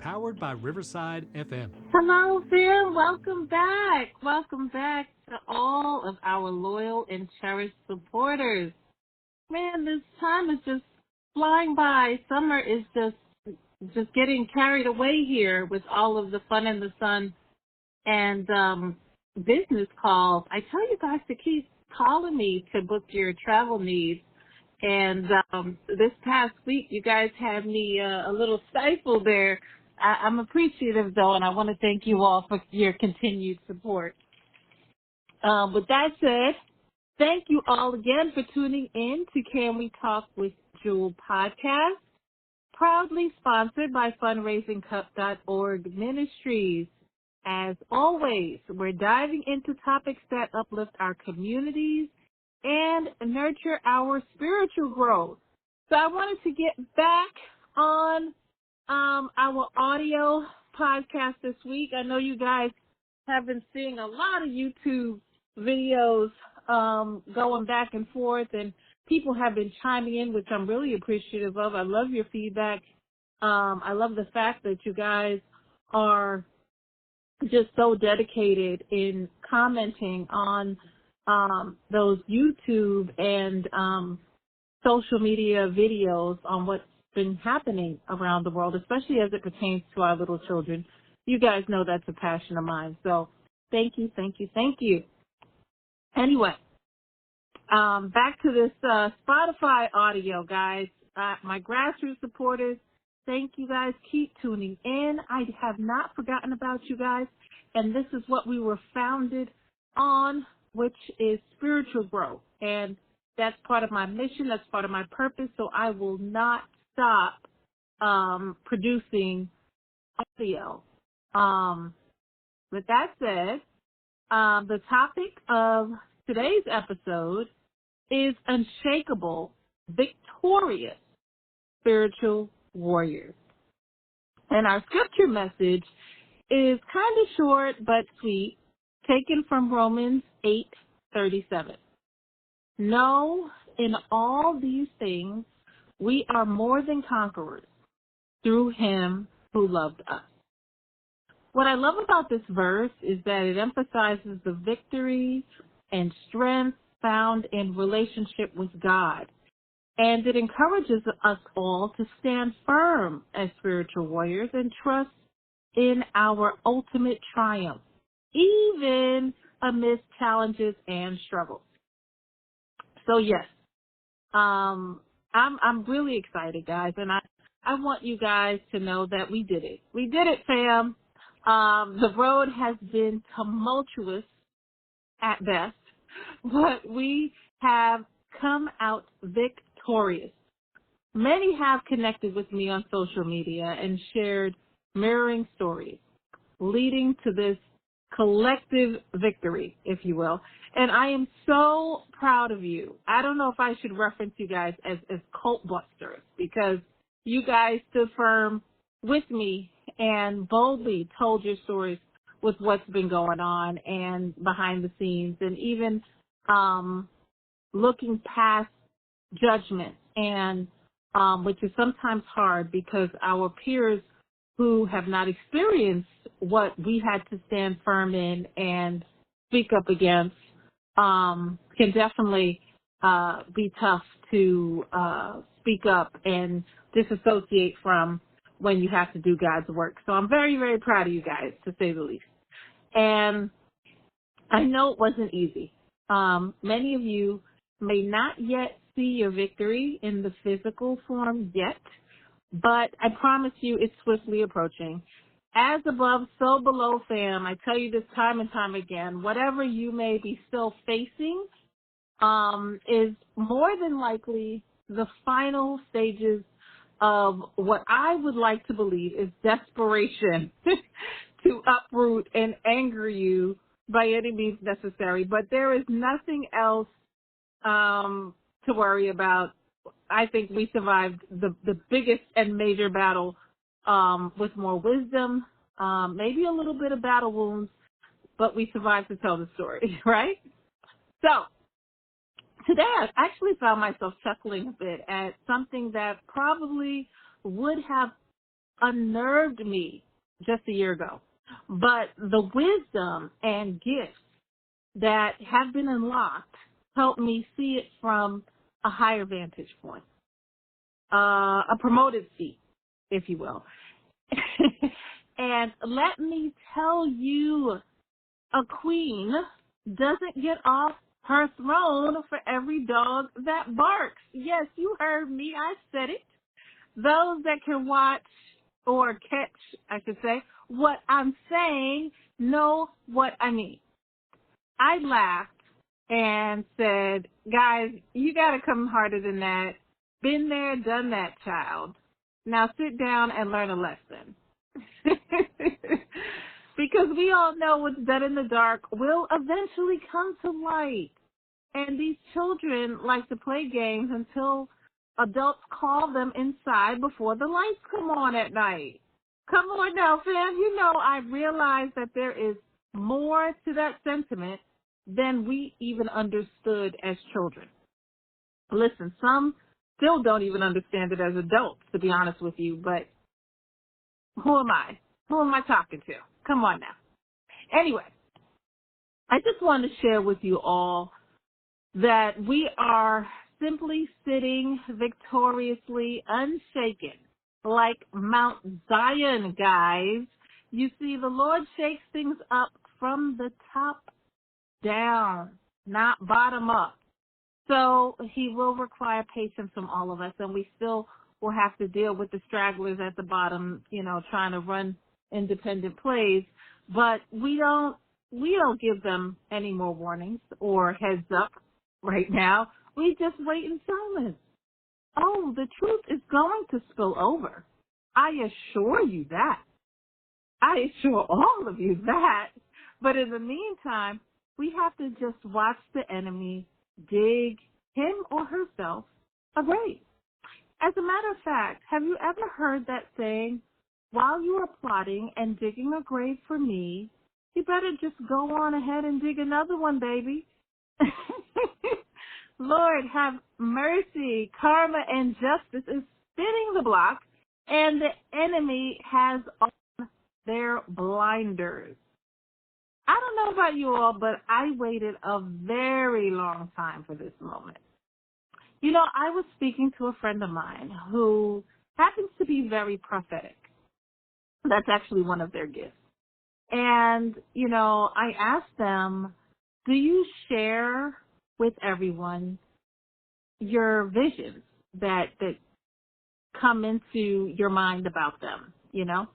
powered by Riverside FM. Hello, fam. Welcome back. Welcome back to all of our loyal and cherished supporters. Man, this time is just flying by. Summer is just getting carried away here with all of the fun in the sun and business calls. I tell you guys to keep calling me to book your travel needs. And this past week, you guys had me a little stifled there. I'm appreciative, though, and I want to thank you all for your continued support. With that said, thank you all again for tuning in to Can We Talk With Juel podcast, proudly sponsored by fundraisingcup.org Ministries. As always, we're diving into topics that uplift our communities and nurture our spiritual growth. So I wanted to get back on our audio podcast this week. I know you guys have been seeing a lot of YouTube videos going back and forth, and people have been chiming in, which I'm really appreciative of. I love your feedback. I love the fact that you guys are just so dedicated in commenting on those YouTube and social media videos on what's been happening around the world, especially as it pertains to our little children. You guys know that's a passion of mine. So thank you, thank you, thank you. Anyway, back to this Spotify audio, guys. My grassroots supporters, thank you guys. Keep tuning in. I have not forgotten about you guys, and this is what we were founded on, which is spiritual growth. And that's part of my mission. That's part of my purpose. So I will not stop producing audio. With that said, the topic of today's episode is Unshakable Victorious Spiritual Warriors. And our scripture message is kind of short but sweet, taken from Romans 8:37. No, in all these things, we are more than conquerors through him who loved us. What I love about this verse is that it emphasizes the victory and strength found in relationship with God. And it encourages us all to stand firm as spiritual warriors and trust in our ultimate triumph, even amidst challenges and struggles. So yes, I'm really excited, guys, and I want you guys to know that we did it. We did it, fam. The road has been tumultuous at best, but we have come out victorious. Many have connected with me on social media and shared mirroring stories, leading to this collective victory, if you will. And I am so proud of you. I don't know if I should reference you guys as cult busters, because you guys stood firm with me and boldly told your stories with what's been going on and behind the scenes, and even looking past judgment, and which is sometimes hard because our peers who have not experienced what we had to stand firm in and speak up against can definitely be tough to speak up and disassociate from when you have to do God's work. So I'm very, very proud of you guys, to say the least. And I know it wasn't easy. Many of you may not yet see your victory in the physical form yet, but I promise you it's swiftly approaching. As above, so below, fam. I tell you this time and time again, whatever you may be still facing is more than likely the final stages of what I would like to believe is desperation to uproot and anger you by any means necessary. But there is nothing else to worry about. I think we survived the biggest and major battle with more wisdom, maybe a little bit of battle wounds, but we survived to tell the story, right? So today I actually found myself chuckling a bit at something that probably would have unnerved me just a year ago. But the wisdom and gifts that have been unlocked help me see it from a higher vantage point, a promoted seat, if you will. And let me tell you, a queen doesn't get off her throne for every dog that barks. Yes, you heard me. I said it. Those that can watch or catch, I should say, what I'm saying know what I mean. I laughed and said, guys, you got to come harder than that. Been there, done that, child. Now sit down and learn a lesson. Because we all know what's done in the dark will eventually come to light. And these children like to play games until adults call them inside before the lights come on at night. Come on now, fam. You know, I realize that there is more to that sentiment than we even understood as children. Listen, some still don't even understand it as adults, to be honest with you, but who am I? Who am I talking to? Come on now. Anyway, I just want to share with you all that we are simply sitting victoriously unshaken like Mount Zion, guys. You see, the Lord shakes things up from the top down, not bottom up. So he will require patience from all of us, and we still will have to deal with the stragglers at the bottom, you know, trying to run independent plays. But we don't give them any more warnings or heads up right now. We just wait in silence. Oh, the truth is going to spill over. I assure you that. I assure all of you that. But in the meantime, we have to just watch the enemy dig him or herself a grave. As a matter of fact, have you ever heard that saying, while you are plotting and digging a grave for me, you better just go on ahead and dig another one, baby. Lord, have mercy. Karma and justice is spinning the block, and the enemy has on their blinders. I don't know about you all, but I waited a very long time for this moment. You know, I was speaking to a friend of mine who happens to be very prophetic. That's actually one of their gifts. And, you know, I asked them, do you share with everyone your visions that come into your mind about them, you know?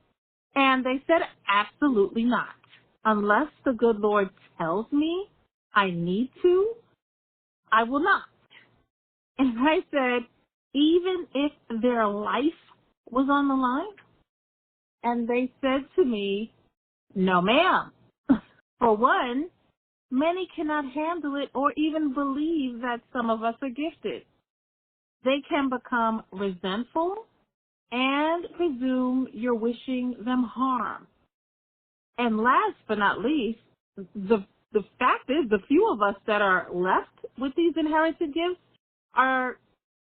And they said, absolutely not. Unless the good Lord tells me I need to, I will not. And I said, even if their life was on the line? And they said to me, no, ma'am. For one, many cannot handle it or even believe that some of us are gifted. They can become resentful and presume you're wishing them harm. And last but not least, the fact is the few of us that are left with these inherited gifts are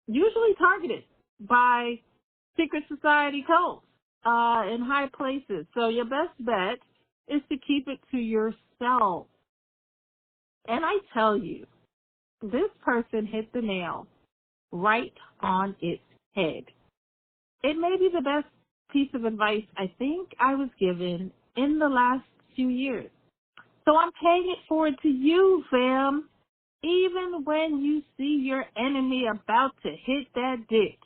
usually targeted by secret society cults in high places. So your best bet is to keep it to yourself. And I tell you, this person hit the nail right on its head. It may be the best piece of advice I think I was given in the last few years. So I'm paying it forward to you, fam. Even when you see your enemy about to hit that ditch,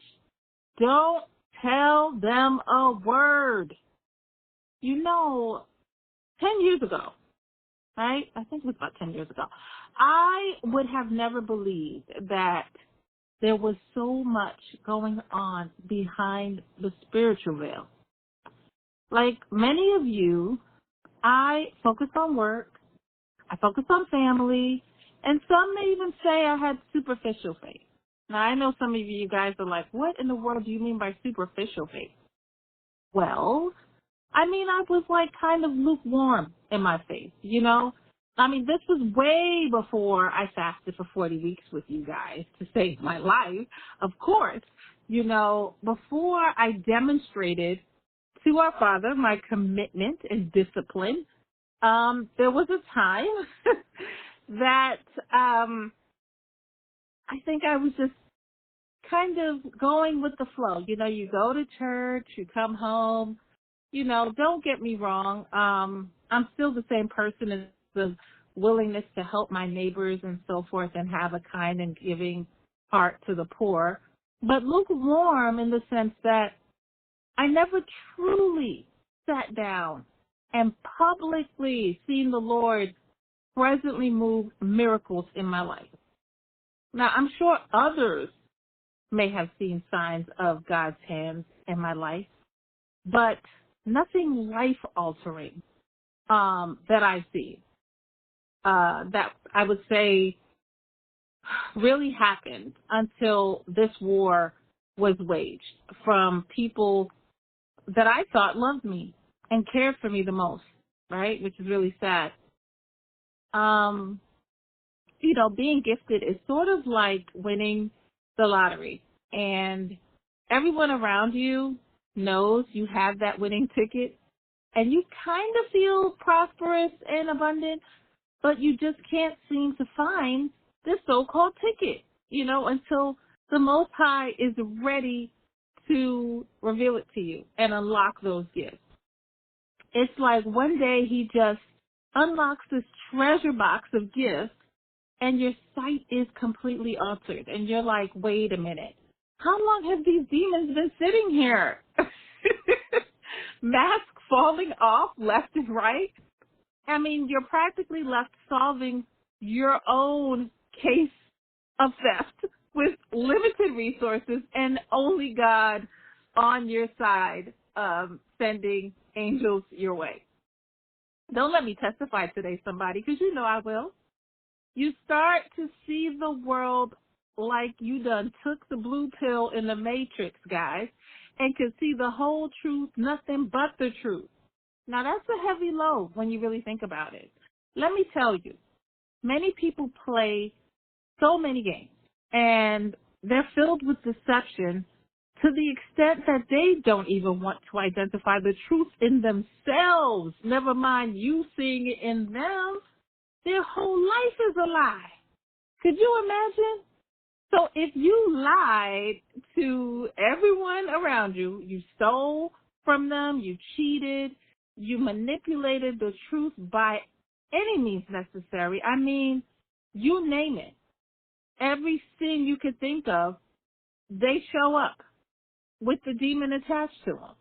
don't tell them a word. You know, 10 years ago, right? I think it was about 10 years ago, I would have never believed that there was so much going on behind the spiritual veil. Like many of you, I focus on work, I focus on family, and some may even say I had superficial faith. Now, I know some of you guys are like, what in the world do you mean by superficial faith? Well, I mean, I was like kind of lukewarm in my faith, you know? I mean, this was way before I fasted for 40 weeks with you guys to save my life. Of course, you know, before I demonstrated to our Father, my commitment and discipline, there was a time that I think I was just kind of going with the flow. You know, you go to church, you come home. You know, don't get me wrong. I'm still the same person as the willingness to help my neighbors and so forth and have a kind and giving heart to the poor, but lukewarm in the sense that I never truly sat down and publicly seen the Lord presently move miracles in my life. Now, I'm sure others may have seen signs of God's hands in my life, but nothing life-altering that I see that I would say really happened until this war was waged from people that I thought loved me and cared for me the most, right? Which is really sad. You know, being gifted is sort of like winning the lottery, and everyone around you knows you have that winning ticket, and you kind of feel prosperous and abundant, but you just can't seem to find this so-called ticket, you know, until the Most High is ready to reveal it to you and unlock those gifts. It's like one day he just unlocks this treasure box of gifts and your sight is completely altered. And you're like, wait a minute. How long have these demons been sitting here? Mask falling off left and right. I mean, you're practically left solving your own case of theft with limited resources and only God on your side, sending angels your way. Don't let me testify today, somebody, because you know I will. You start to see the world like you done took the blue pill in the Matrix, guys, and could see the whole truth, nothing but the truth. Now, that's a heavy load when you really think about it. Let me tell you, many people play so many games, and they're filled with deception to the extent that they don't even want to identify the truth in themselves, never mind you seeing it in them. Their whole life is a lie. Could you imagine? So if you lied to everyone around you, you stole from them, you cheated, you manipulated the truth by any means necessary. I mean, you name it. Every sin you could think of, they show up with the demon attached to them.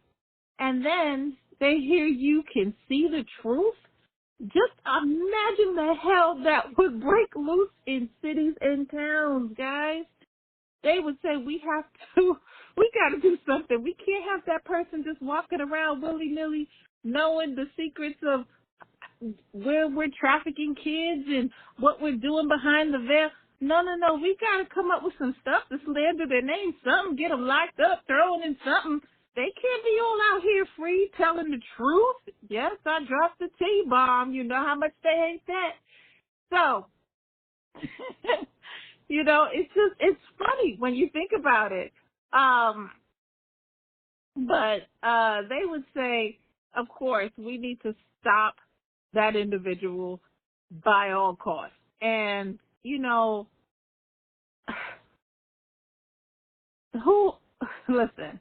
And then they hear you can see the truth. Just imagine the hell that would break loose in cities and towns, guys. They would say, we got to do something. We can't have that person just walking around willy-nilly knowing the secrets of where we're trafficking kids and what we're doing behind the veil. No. We got to come up with some stuff to slander their name, something, get them locked up, thrown in something. They can't be all out here free telling the truth. Yes, I dropped the T-bomb. You know how much they hate that. So, you know, it's funny when you think about it. But they would say, of course, we need to stop that individual by all costs. And, you know, listen,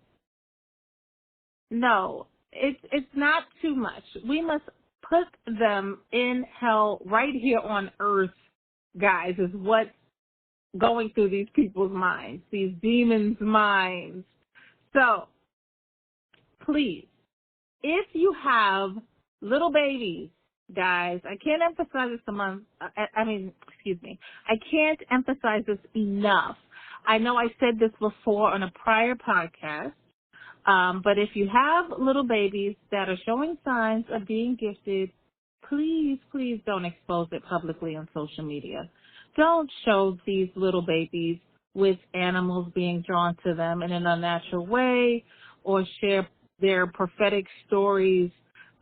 no, it's not too much. We must put them in hell right here on earth, guys, is what's going through these people's minds, these demons' minds. So, please, if you have little babies, guys, I can't emphasize this I can't emphasize this enough. I know I said this before on a prior podcast, but if you have little babies that are showing signs of being gifted, please don't expose it publicly on social media. Don't show these little babies with animals being drawn to them in an unnatural way, or share their prophetic stories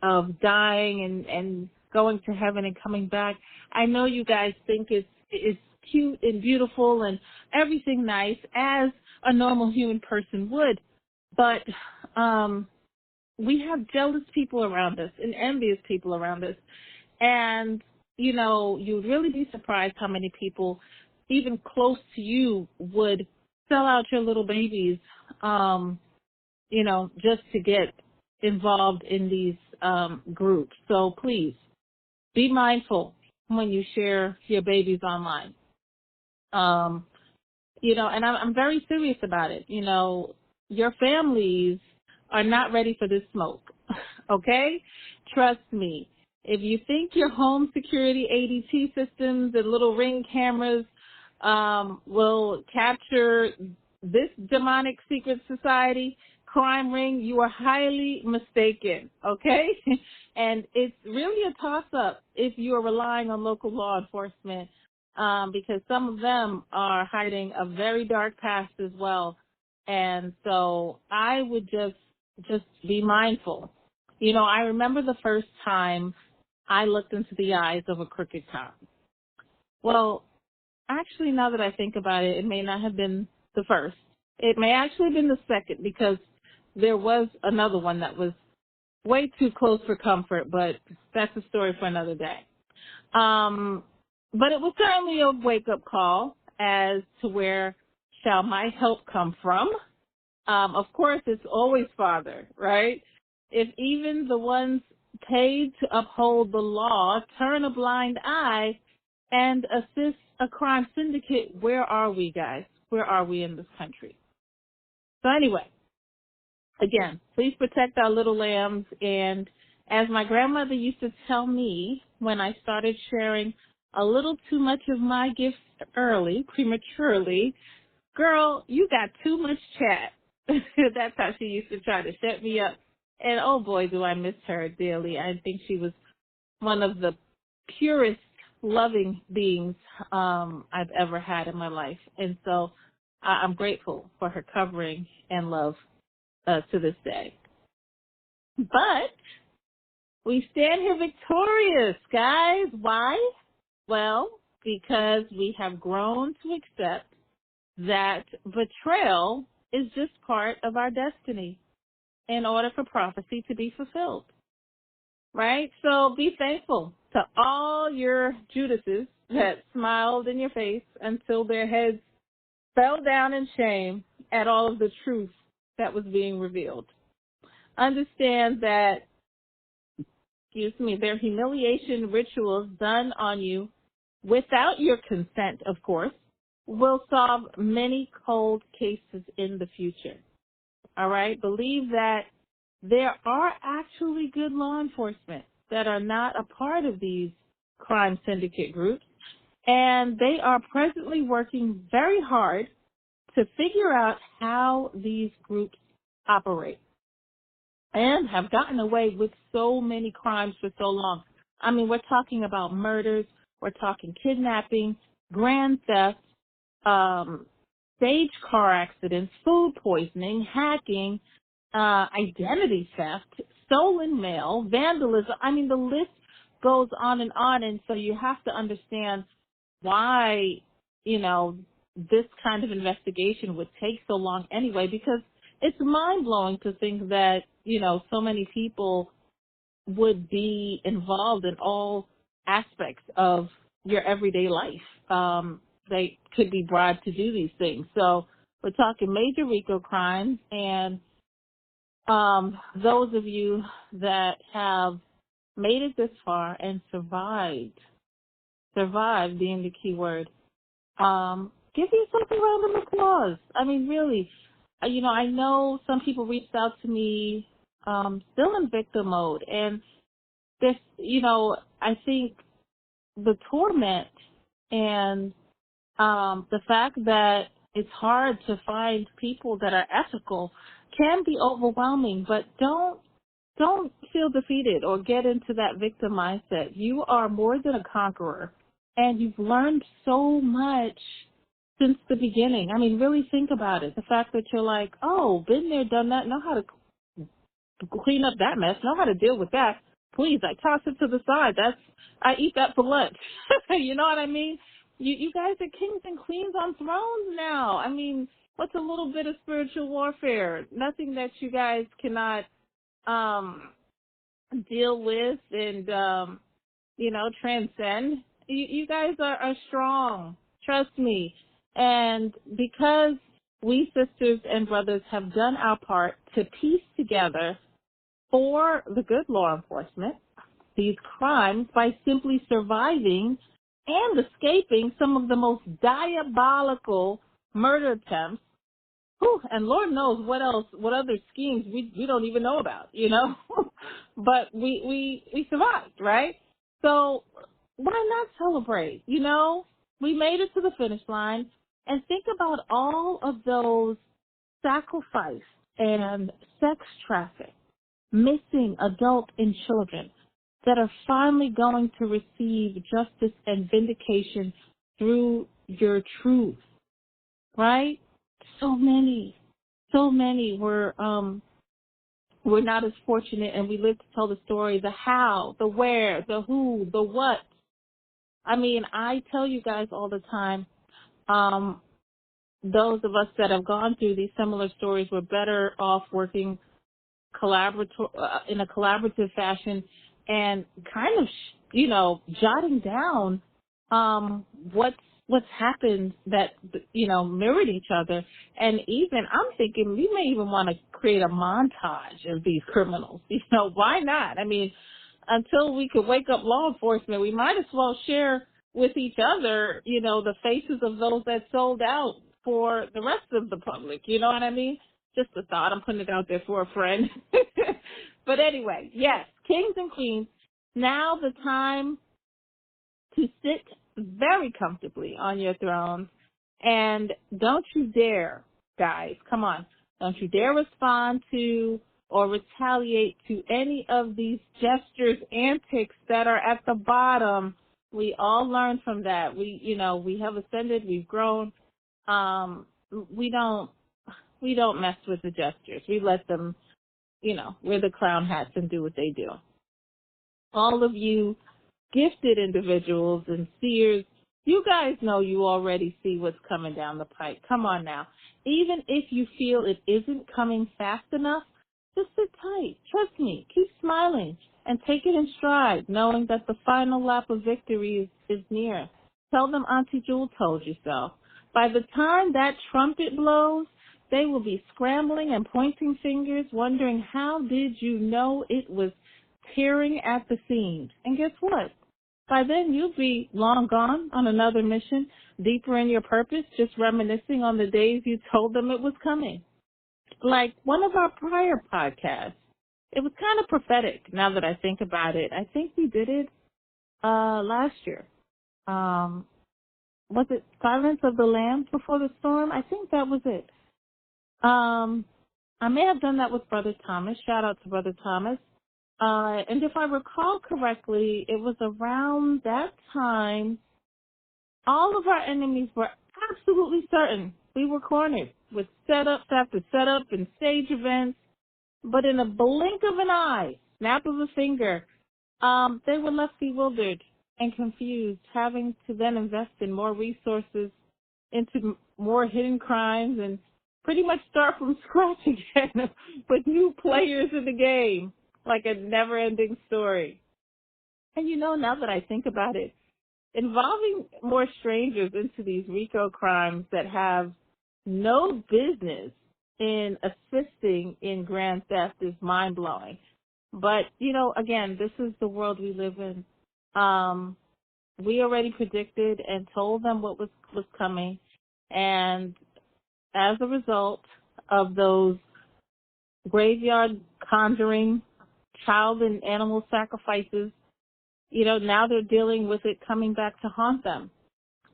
of dying and going to heaven and coming back. I know you guys think it's cute and beautiful and everything nice, as a normal human person would, but we have jealous people around us and envious people around us. And, you'd really be surprised how many people, even close to you, would sell out your little babies, just to get involved in these groups. So please be mindful when you share your babies online. And I'm very serious about it. Your families are not ready for this smoke. Okay? Trust me. If you think your home security ADT systems and little ring cameras will capture this demonic secret society crime ring, you are highly mistaken. Okay? And it's really a toss-up if you are relying on local law enforcement, because some of them are hiding a very dark past as well. And so I would just be mindful. I remember the first time I looked into the eyes of a crooked cop. Well, actually, now that I think about it, it may not have been the first. It may actually have been the second, because there was another one that was way too close for comfort, but that's a story for another day. But it was certainly a wake-up call as to where shall my help come from. Of course, it's always Father, right? If even the ones paid to uphold the law turn a blind eye and assist a crime syndicate, where are we, guys? Where are we in this country? So anyway, again, please protect our little lambs. And as my grandmother used to tell me when I started sharing a little too much of my gifts early, prematurely, girl, you got too much chat. That's how she used to try to shut me up. And oh boy, do I miss her dearly. I think she was one of the purest, loving beings I've ever had in my life. And so I'm grateful for her covering and love to this day. But we stand here victorious, guys. Why? Well, because we have grown to accept that betrayal is just part of our destiny in order for prophecy to be fulfilled, right? So be thankful to all your Judases that smiled in your face until their heads fell down in shame at all of the truth that was being revealed. Understand that, their humiliation rituals done on you without your consent, of course, will solve many cold cases in the future. All right? Believe that there are actually good law enforcement that are not a part of these crime syndicate groups, and they are presently working very hard to figure out how these groups operate and have gotten away with so many crimes for so long. I mean, we're talking about murders, we're talking kidnapping, grand theft, stage car accidents, food poisoning, hacking, identity theft, stolen mail, vandalism. I mean, the list goes on. And so you have to understand why, this kind of investigation would take so long anyway, because it's mind-blowing to think that, so many people would be involved in all aspects of your everyday life. They could be bribed to do these things. So we're talking major RICO crimes, and those of you that have made it this far and survived being the key word, give yourself a round of applause. I mean, really, I know some people reached out to me still in victim mode, and this, I think the torment and the fact that it's hard to find people that are ethical can be overwhelming, but don't feel defeated or get into that victim mindset. You are more than a conqueror, and you've learned so much since the beginning. I mean, really think about it. The fact that you're like, oh, been there, done that, know how to clean up that mess, know how to deal with that. Please, I toss it to the side. I eat that for lunch. You know what I mean? You guys are kings and queens on thrones now. I mean, what's a little bit of spiritual warfare? Nothing that you guys cannot um, deal with and, transcend. You guys are strong. Trust me. And because we sisters and brothers have done our part to piece together for the good law enforcement these crimes by simply surviving and escaping some of the most diabolical murder attempts. Whew, and Lord knows what other schemes we don't even know about, but we survived, right? So why not celebrate? We made it to the finish line, and think about all of those sacrificed and sex trafficked, missing adults and children that are finally going to receive justice and vindication through your truth, right? So many were not as fortunate, and we live to tell the story, the how, the where, the who, the what. I mean, I tell you guys all the time, those of us that have gone through these similar stories were better off working in a collaborative fashion and kind of, jotting down what's happened that, mirrored each other. And even, I'm thinking we may even want to create a montage of these criminals. Why not? I mean, until we could wake up law enforcement, we might as well share with each other, the faces of those that sold out for the rest of the public. You know what I mean? Just a thought. I'm putting it out there for a friend. But anyway, yes, kings and queens, now the time to sit very comfortably on your thrones. And don't you dare, guys, come on, don't you dare respond to or retaliate to any of these gestures, antics that are at the bottom. We all learn from that. We have ascended, we've grown. We don't mess with the gestures. We let them, wear the clown hats and do what they do. All of you gifted individuals and seers, you guys know you already see what's coming down the pike. Come on now. Even if you feel it isn't coming fast enough, just sit tight. Trust me. Keep smiling and take it in stride, knowing that the final lap of victory is near. Tell them Auntie Juel told you so. By the time that trumpet blows, they will be scrambling and pointing fingers, wondering how did you know it was tearing at the seams. And guess what? By then, you'll be long gone on another mission, deeper in your purpose, just reminiscing on the days you told them it was coming. Like one of our prior podcasts, it was kind of prophetic now that I think about it. I think we did it last year. Was it Silence of the Lambs Before the Storm? I think that was it. I may have done that with Brother Thomas. Shout out to Brother Thomas. And if I recall correctly, it was around that time all of our enemies were absolutely certain we were cornered with setups after setup and stage events. But in a blink of an eye, snap of a finger, they were left bewildered and confused, having to then invest in more resources into more hidden crimes and pretty much start from scratch again with new players in the game, like a never-ending story. And now that I think about it, involving more strangers into these RICO crimes that have no business in assisting in grand theft is mind-blowing. But, again, this is the world we live in. We already predicted and told them what was coming. And as a result of those graveyard conjuring, child and animal sacrifices, now they're dealing with it coming back to haunt them.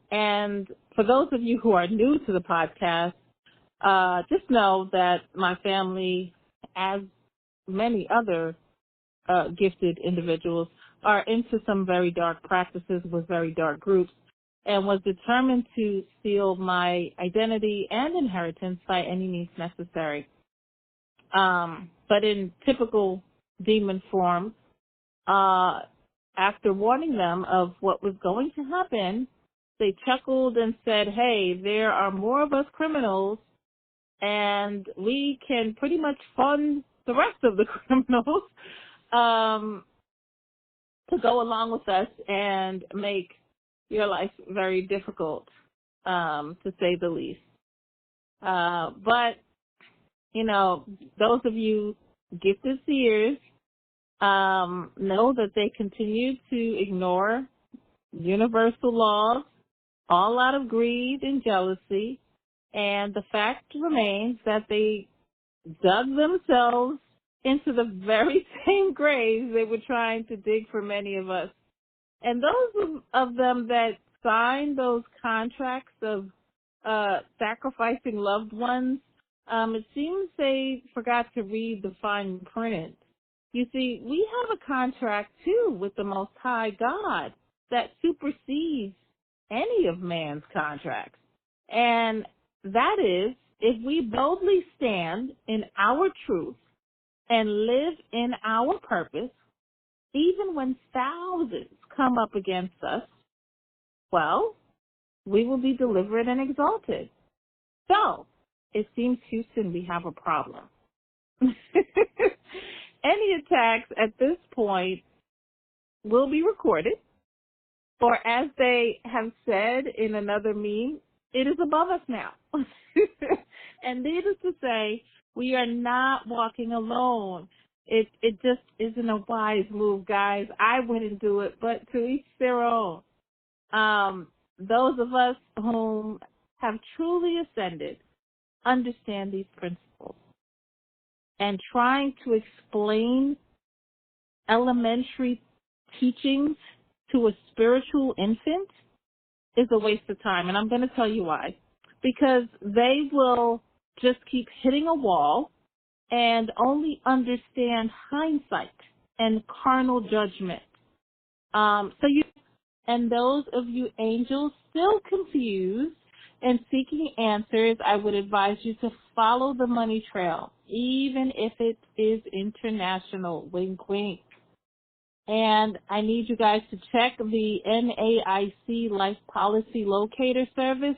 And for those of you who are new to the podcast, just know that my family, as many other gifted individuals, are into some very dark practices with very dark groups, and was determined to steal my identity and inheritance by any means necessary. But in typical demon form, after warning them of what was going to happen, they chuckled and said, hey, there are more of us criminals, and we can pretty much fund the rest of the criminals to go along with us and make your life very difficult, to say the least. But, those of you gifted seers know that they continue to ignore universal laws, all out of greed and jealousy, and the fact remains that they dug themselves into the very same graves they were trying to dig for many of us. And those of them that signed those contracts of sacrificing loved ones, it seems they forgot to read the fine print. You see, we have a contract, too, with the Most High God that supersedes any of man's contracts. And that is, if we boldly stand in our truth and live in our purpose, even when thousands come up against us, well, we will be delivered and exalted. So, it seems, Houston, we have a problem. Any attacks at this point will be recorded, or as they have said in another meme, it is above us now. And needless to say, we are not walking alone. It just isn't a wise move, guys. I wouldn't do it, but to each their own. Those of us whom have truly ascended understand these principles. And trying to explain elementary teachings to a spiritual infant is a waste of time. And I'm going to tell you why. Because they will just keep hitting a wall and only understand hindsight and carnal judgment. And those of you angels still confused and seeking answers, I would advise you to follow the money trail, even if it is international. Wink, wink. And I need you guys to check the NAIC Life Policy Locator Service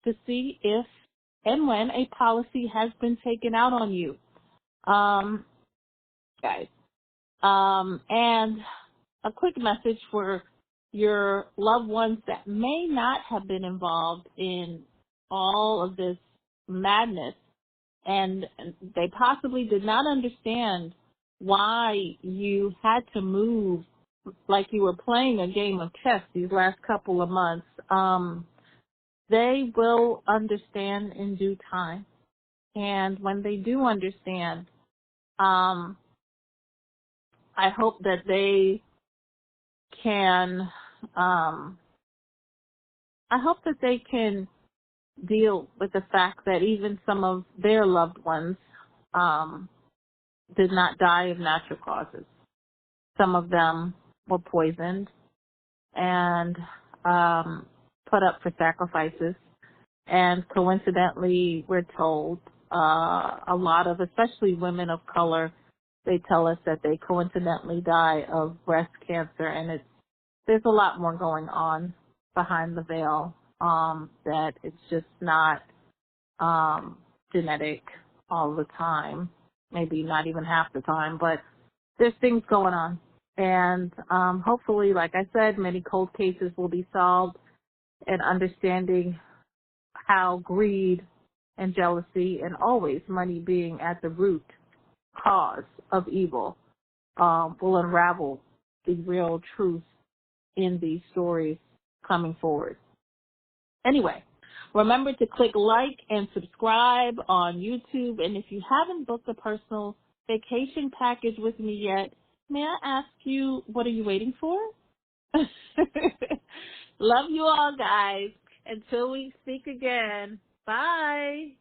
to see if and when a policy has been taken out on you. Guys. And a quick message for your loved ones that may not have been involved in all of this madness, and they possibly did not understand why you had to move like you were playing a game of chess these last couple of months. They will understand in due time. And when they do understand, I hope that they can deal with the fact that even some of their loved ones did not die of natural causes. Some of them were poisoned and put up for sacrifices. And coincidentally, we're told a lot of, especially women of color, they tell us that they coincidentally die of breast cancer, and there's a lot more going on behind the veil, that it's just not genetic all the time, maybe not even half the time, but there's things going on. And hopefully, like I said, many cold cases will be solved, and understanding how greed and jealousy, and always money being at the root cause of evil, will unravel the real truth in these stories coming forward. Anyway, remember to click like and subscribe on YouTube. And if you haven't booked a personal vacation package with me yet, may I ask you, what are you waiting for? Love you all, guys. Until we speak again, bye.